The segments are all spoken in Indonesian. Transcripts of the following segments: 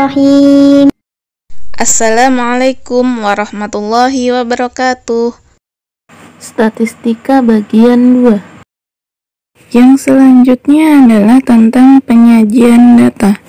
Bismillahirrahmanirrahim. Assalamualaikum warahmatullahi wabarakatuh. Statistika bagian 2. Yang selanjutnya adalah tentang penyajian data.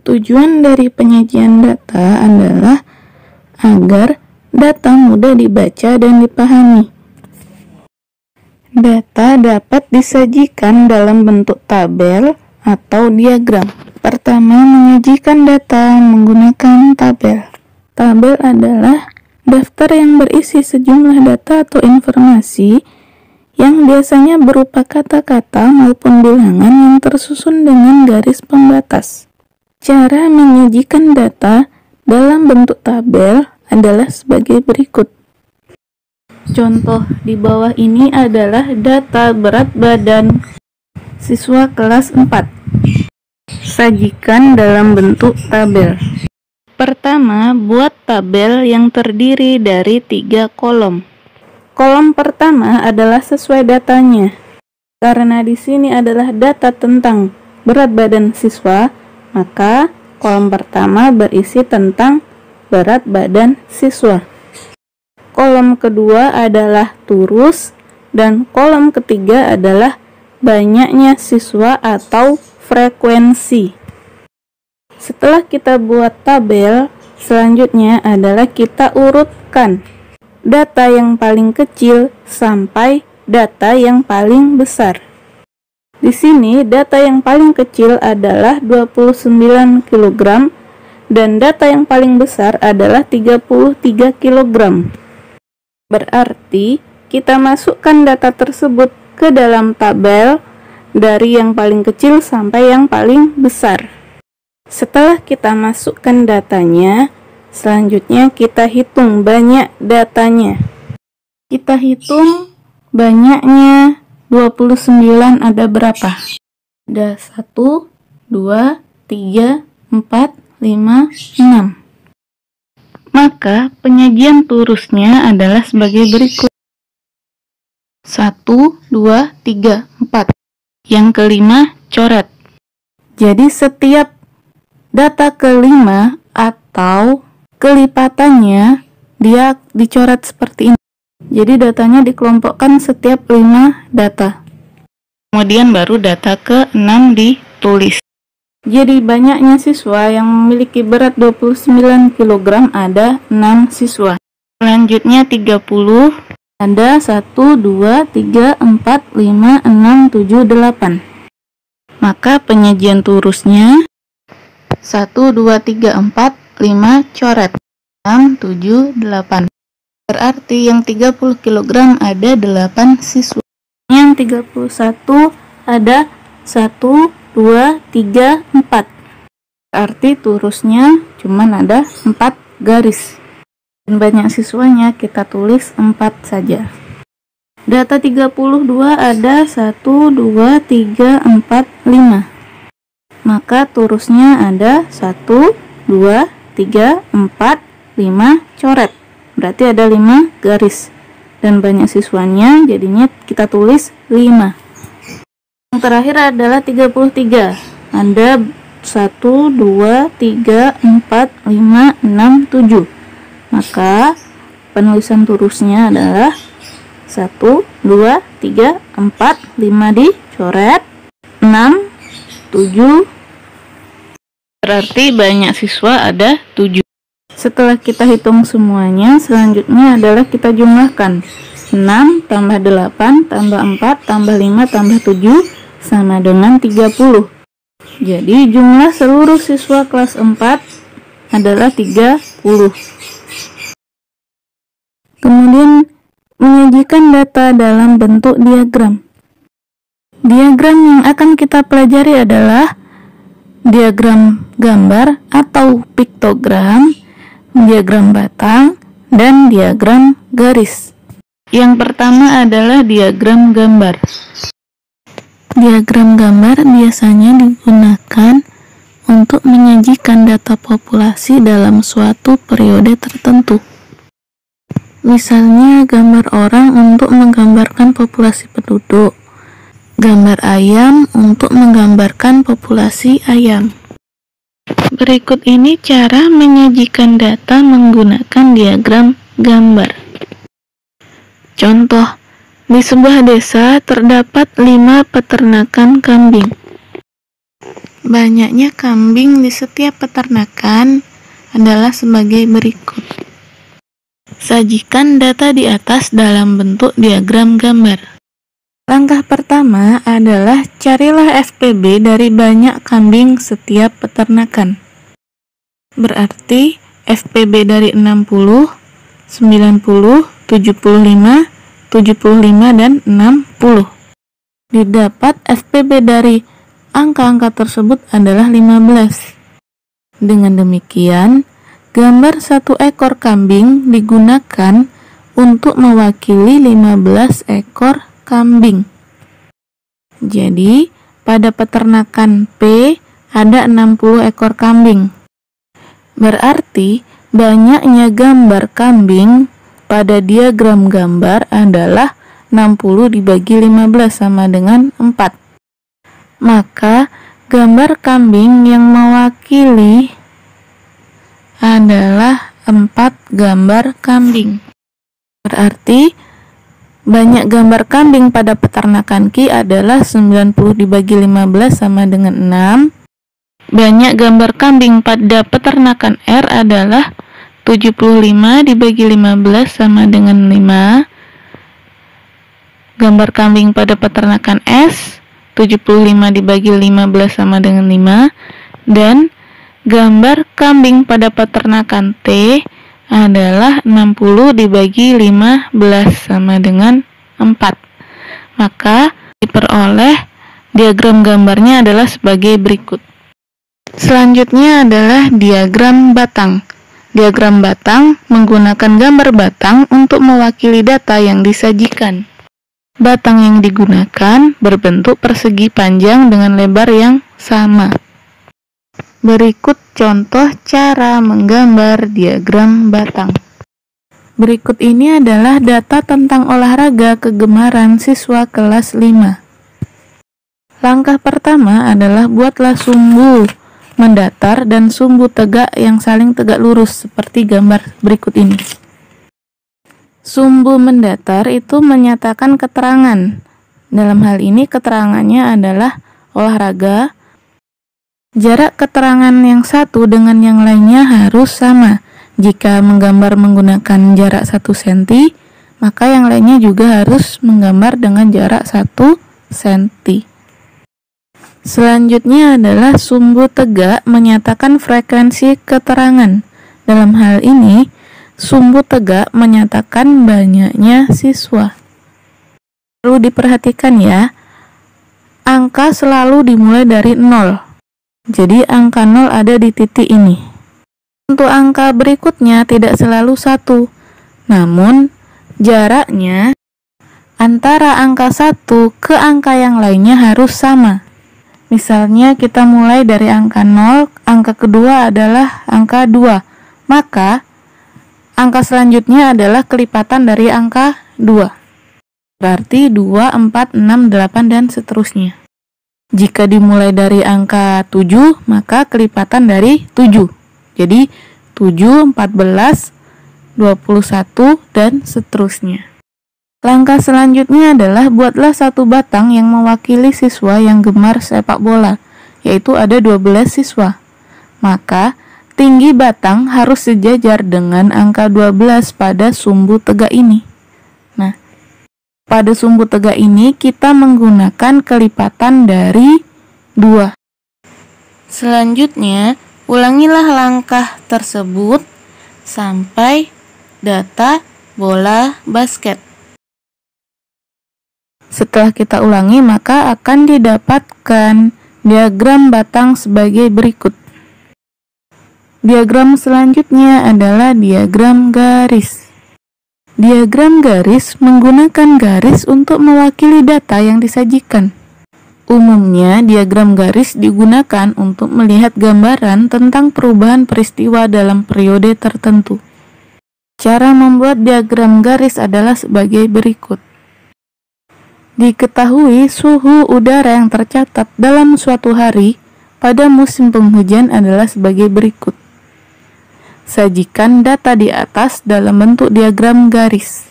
Tujuan dari penyajian data adalah agar data mudah dibaca dan dipahami. Data dapat disajikan dalam bentuk tabel atau diagram. Pertama, menyajikan data menggunakan tabel. Tabel adalah daftar yang berisi sejumlah data atau informasi yang biasanya berupa kata-kata maupun bilangan yang tersusun dengan garis pembatas. Cara menyajikan data dalam bentuk tabel adalah sebagai berikut. Contoh di bawah ini adalah data berat badan siswa kelas 4. Sajikan dalam bentuk tabel. Pertama, buat tabel yang terdiri dari 3 kolom. Kolom pertama adalah sesuai datanya. Karena di sini adalah data tentang berat badan siswa, maka kolom pertama berisi tentang berat badan siswa. Kolom kedua adalah turus dan kolom ketiga adalah banyaknya siswa atau frekuensi. Setelah kita buat tabel, selanjutnya adalah kita urutkan data yang paling kecil sampai data yang paling besar. Di sini data yang paling kecil adalah 29 kg dan data yang paling besar adalah 33 kg. Berarti kita masukkan data tersebut ke dalam tabel dari yang paling kecil sampai yang paling besar. Setelah kita masukkan datanya, selanjutnya kita hitung banyak datanya. Kita hitung banyaknya 29 ada berapa? Ada 1, 2, 3, 4, 5, 6. Maka penyajian turusnya adalah sebagai berikut. 1, 2, 3, 4. Yang kelima, coret. Jadi setiap data kelima atau kelipatannya dia dicoret seperti ini. Jadi datanya dikelompokkan setiap 5 data. Kemudian baru data ke-6 ditulis. Jadi banyaknya siswa yang memiliki berat 29 kg ada 6 siswa. Selanjutnya 30. Ada 1, 2, 3, 4, 5, 6, 7, 8. Maka penyajian turusnya 1, 2, 3, 4, 5 coret 6, 7, 8. Berarti yang 30 kg ada 8 siswa. Yang 31 ada 1, 2, 3, 4. Berarti turusnya cuman ada 4 garis. Dan banyak siswanya kita tulis 4 saja. Data 32 ada 1, 2, 3, 4, 5. Maka turusnya ada 1, 2, 3, 4, 5 coret. Berarti ada 5 garis. Dan banyak siswanya jadinya kita tulis 5. Yang terakhir adalah 33. Ada 1, 2, 3, 4, 5, 6, 7. Maka penulisan turusnya adalah 1, 2, 3, 4, 5 dicoret, 6, 7. Berarti banyak siswa ada 7. Setelah kita hitung semuanya, selanjutnya adalah kita jumlahkan. 6 tambah 8 tambah 4 tambah 5 tambah 7 sama dengan 30. Jadi jumlah seluruh siswa kelas 4 adalah 30. Kemudian menyajikan data dalam bentuk diagram. Diagram yang akan kita pelajari adalah diagram gambar atau piktogram, diagram batang, dan diagram garis. Yang pertama adalah diagram gambar. Diagram gambar biasanya digunakan untuk menyajikan data populasi dalam suatu periode tertentu. Misalnya gambar orang untuk menggambarkan populasi penduduk, gambar ayam untuk menggambarkan populasi ayam. Berikut ini cara menyajikan data menggunakan diagram gambar. Contoh, di sebuah desa terdapat 5 peternakan kambing. Banyaknya kambing di setiap peternakan adalah sebagai berikut. Sajikan data di atas dalam bentuk diagram gambar. Langkah pertama adalah carilah FPB dari banyak kambing setiap peternakan. Berarti FPB dari 60, 90, 75, 75, dan 60. Didapat FPB dari angka-angka tersebut adalah 15. Dengan demikian, gambar satu ekor kambing digunakan untuk mewakili 15 ekor kambing. Jadi, pada peternakan P ada 60 ekor kambing. Berarti, banyaknya gambar kambing pada diagram gambar adalah 60 dibagi 15 sama dengan 4. Maka, gambar kambing yang mewakili adalah 4 gambar kambing. Berarti, banyak gambar kambing pada peternakan Q adalah 90 dibagi 15 sama dengan 6. Banyak gambar kambing pada peternakan R adalah 75 dibagi 15 sama dengan 5. Gambar kambing pada peternakan S 75 dibagi 15 sama dengan 5. Dan gambar kambing pada peternakan T adalah 60 dibagi 15 sama dengan 4. Maka diperoleh diagram gambarnya adalah sebagai berikut. Selanjutnya adalah diagram batang. Diagram batang menggunakan gambar batang untuk mewakili data yang disajikan. Batang yang digunakan berbentuk persegi panjang dengan lebar yang sama. Berikut contoh cara menggambar diagram batang. Berikut ini adalah data tentang olahraga kegemaran siswa kelas 5. Langkah pertama adalah buatlah sumbu mendatar dan sumbu tegak yang saling tegak lurus seperti gambar berikut ini. Sumbu mendatar itu menyatakan keterangan. Dalam hal ini keterangannya adalah olahraga. Jarak keterangan yang satu dengan yang lainnya harus sama. Jika menggambar menggunakan jarak 1 cm, maka yang lainnya juga harus menggambar dengan jarak 1 cm. Selanjutnya adalah sumbu tegak menyatakan frekuensi keterangan. Dalam hal ini, sumbu tegak menyatakan banyaknya siswa. Perlu diperhatikan ya, angka selalu dimulai dari 0. Jadi angka 0 ada di titik ini. Untuk angka berikutnya tidak selalu 1. Namun jaraknya antara angka 1 ke angka yang lainnya harus sama. Misalnya kita mulai dari angka 0, angka kedua adalah angka 2. Maka angka selanjutnya adalah kelipatan dari angka 2. Berarti 2, 4, 6, 8 dan seterusnya. Jika dimulai dari angka 7, maka kelipatan dari 7. Jadi 7, 14, 21, dan seterusnya. Langkah selanjutnya adalah buatlah satu batang yang mewakili siswa yang gemar sepak bola, yaitu ada 12 siswa. Maka tinggi batang harus sejajar dengan angka 12 pada sumbu tegak ini. Nah, pada sumbu tegak ini kita menggunakan kelipatan dari 2. Selanjutnya, ulangilah langkah tersebut sampai data bola basket. Setelah kita ulangi, maka akan didapatkan diagram batang sebagai berikut. Diagram selanjutnya adalah diagram garis. Diagram garis menggunakan garis untuk mewakili data yang disajikan. Umumnya, diagram garis digunakan untuk melihat gambaran tentang perubahan peristiwa dalam periode tertentu. Cara membuat diagram garis adalah sebagai berikut. Diketahui suhu udara yang tercatat dalam suatu hari pada musim penghujan adalah sebagai berikut. Sajikan data di atas dalam bentuk diagram garis.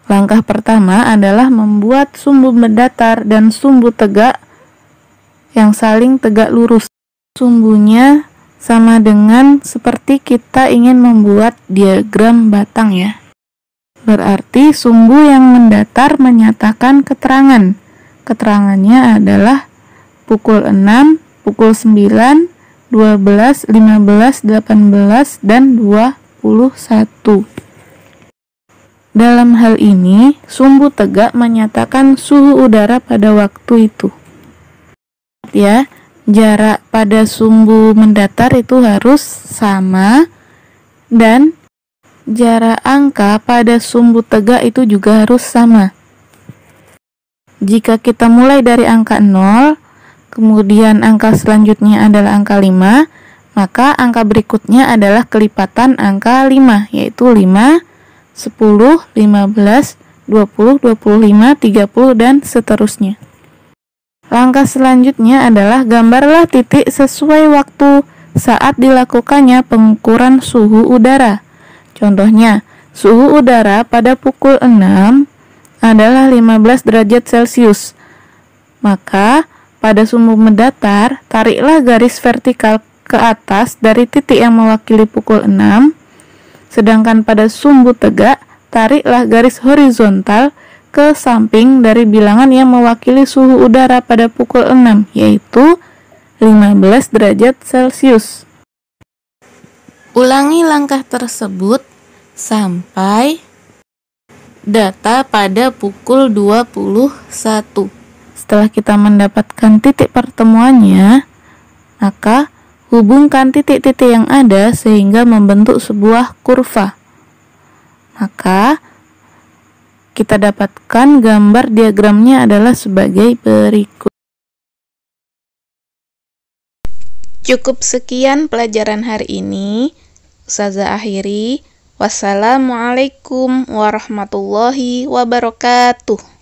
Langkah pertama adalah membuat sumbu mendatar dan sumbu tegak yang saling tegak lurus. Sumbunya sama dengan seperti kita ingin membuat diagram batang ya. Berarti sumbu yang mendatar menyatakan keterangan. Keterangannya adalah pukul 6, pukul 9, 12, 15, 18, dan 21. Dalam hal ini, sumbu tegak menyatakan suhu udara pada waktu itu. Ya, jarak pada sumbu mendatar itu harus sama dan jarak angka pada sumbu tegak itu juga harus sama. Jika kita mulai dari angka 0, kemudian angka selanjutnya adalah angka 5, maka angka berikutnya adalah kelipatan angka 5, yaitu 5, 10, 15, 20, 25, 30, dan seterusnya. Langkah selanjutnya adalah gambarlah titik sesuai waktu saat dilakukannya pengukuran suhu udara. Contohnya, suhu udara pada pukul 6 adalah 15 derajat Celcius. Maka, pada sumbu mendatar, tariklah garis vertikal ke atas dari titik yang mewakili pukul 6, sedangkan pada sumbu tegak, tariklah garis horizontal ke samping dari bilangan yang mewakili suhu udara pada pukul 6, yaitu 15 derajat Celcius. Ulangi langkah tersebut sampai data pada pukul 21. Setelah kita mendapatkan titik pertemuannya, maka hubungkan titik-titik yang ada sehingga membentuk sebuah kurva. Maka kita dapatkan gambar diagramnya adalah sebagai berikut. Cukup sekian pelajaran hari ini. Ustazah akhiri. Wassalamualaikum warahmatullahi wabarakatuh.